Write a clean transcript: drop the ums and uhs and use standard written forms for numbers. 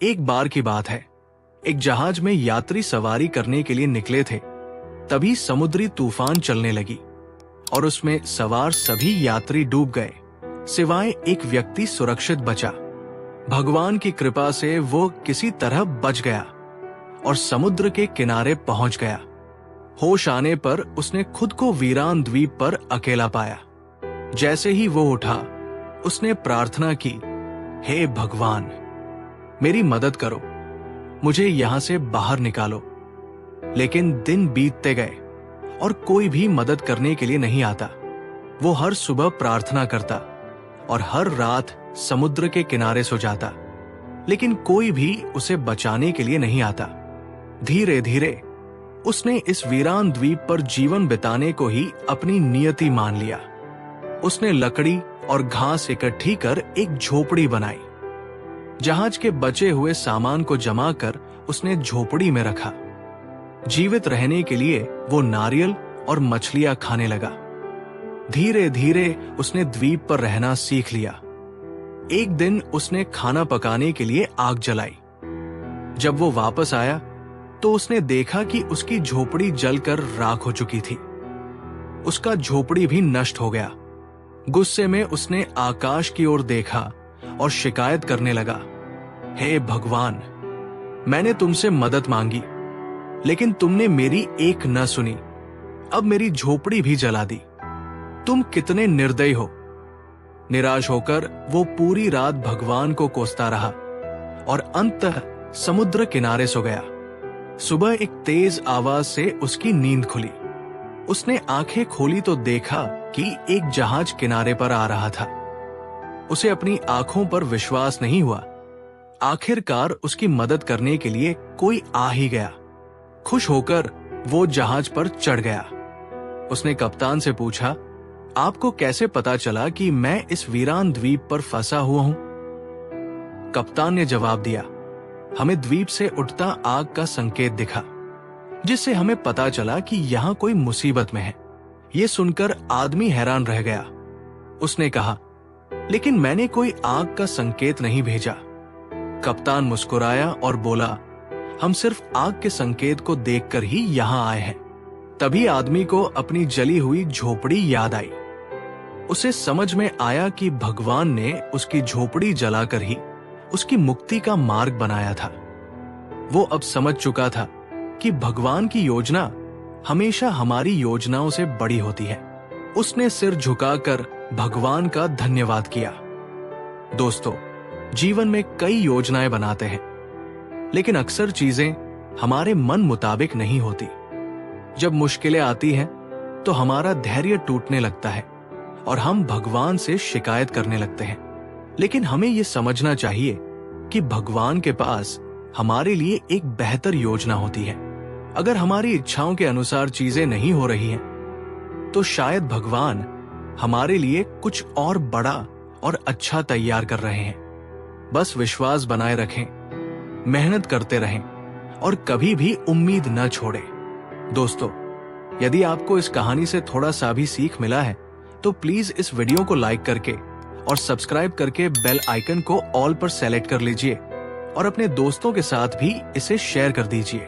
एक बार की बात है, एक जहाज में यात्री सवारी करने के लिए निकले थे। तभी समुद्री तूफान चलने लगी और उसमें सवार सभी यात्री डूब गए, सिवाय एक व्यक्ति सुरक्षित बचा। भगवान की कृपा से वो किसी तरह बच गया और समुद्र के किनारे पहुंच गया। होश आने पर उसने खुद को वीरान द्वीप पर अकेला पाया। जैसे ही वो उठा, उसने प्रार्थना की, हे भगवान, मेरी मदद करो, मुझे यहां से बाहर निकालो। लेकिन दिन बीतते गए और कोई भी मदद करने के लिए नहीं आता। वो हर सुबह प्रार्थना करता और हर रात समुद्र के किनारे सो जाता, लेकिन कोई भी उसे बचाने के लिए नहीं आता। धीरे धीरे उसने इस वीरान द्वीप पर जीवन बिताने को ही अपनी नियति मान लिया। उसने लकड़ी और घास इकट्ठी कर एक झोपड़ी बनाई। जहाज के बचे हुए सामान को जमा कर उसने झोपड़ी में रखा। जीवित रहने के लिए वो नारियल और मछलियां खाने लगा। धीरे धीरे उसने द्वीप पर रहना सीख लिया। एक दिन उसने खाना पकाने के लिए आग जलाई। जब वो वापस आया तो उसने देखा कि उसकी झोपड़ी जलकर राख हो चुकी थी। उसका झोपड़ी भी नष्ट हो गया। गुस्से में उसने आकाश की ओर देखा और शिकायत करने लगा, हे भगवान, मैंने तुमसे मदद मांगी, लेकिन तुमने मेरी एक न सुनी। अब मेरी झोपड़ी भी जला दी। तुम कितने निर्दयी हो। निराश होकर वो पूरी रात भगवान को कोसता रहा और अंततः समुद्र किनारे सो गया। सुबह एक तेज आवाज से उसकी नींद खुली। उसने आंखें खोली तो देखा कि एक जहाज किनारे पर आ रहा था। उसे अपनी आंखों पर विश्वास नहीं हुआ। आखिरकार उसकी मदद करने के लिए कोई आ ही गया। खुश होकर वो जहाज पर चढ़ गया। उसने कप्तान से पूछा, आपको कैसे पता चला कि मैं इस वीरान द्वीप पर फंसा हुआ हूं? कप्तान ने जवाब दिया, हमें द्वीप से उठता आग का संकेत दिखा, जिससे हमें पता चला कि यहां कोई मुसीबत में है। यह सुनकर आदमी हैरान रह गया। उसने कहा, लेकिन मैंने कोई आग का संकेत नहीं भेजा। कप्तान मुस्कुराया और बोला, हम सिर्फ आग के संकेत को देखकर ही यहां आए हैं। तभी आदमी को अपनी जली हुई झोपड़ी याद आई। उसे समझ में आया कि भगवान ने उसकी झोपड़ी जलाकर ही उसकी मुक्ति का मार्ग बनाया था। वो अब समझ चुका था कि भगवान की योजना हमेशा हमारी योजनाओं से बड़ी होती है। उसने सिर झुकाकर भगवान का धन्यवाद किया। दोस्तों, जीवन में कई योजनाएं बनाते हैं, लेकिन अक्सर चीजें हमारे मन मुताबिक नहीं होती। जब मुश्किलें आती हैं, तो हमारा धैर्य टूटने लगता है और हम भगवान से शिकायत करने लगते हैं। लेकिन हमें यह समझना चाहिए कि भगवान के पास हमारे लिए एक बेहतर योजना होती है। अगर हमारी इच्छाओं के अनुसार चीजें नहीं हो रही हैं, तो शायद भगवान हमारे लिए कुछ और बड़ा और अच्छा तैयार कर रहे हैं। बस विश्वास बनाए रखें, मेहनत करते रहें और कभी भी उम्मीद न छोड़ें। दोस्तों, यदि आपको इस कहानी से थोड़ा सा भी सीख मिला है, तो प्लीज इस वीडियो को लाइक करके और सब्सक्राइब करके बेल आइकन को ऑल पर सेलेक्ट कर लीजिए और अपने दोस्तों के साथ भी इसे शेयर कर दीजिए।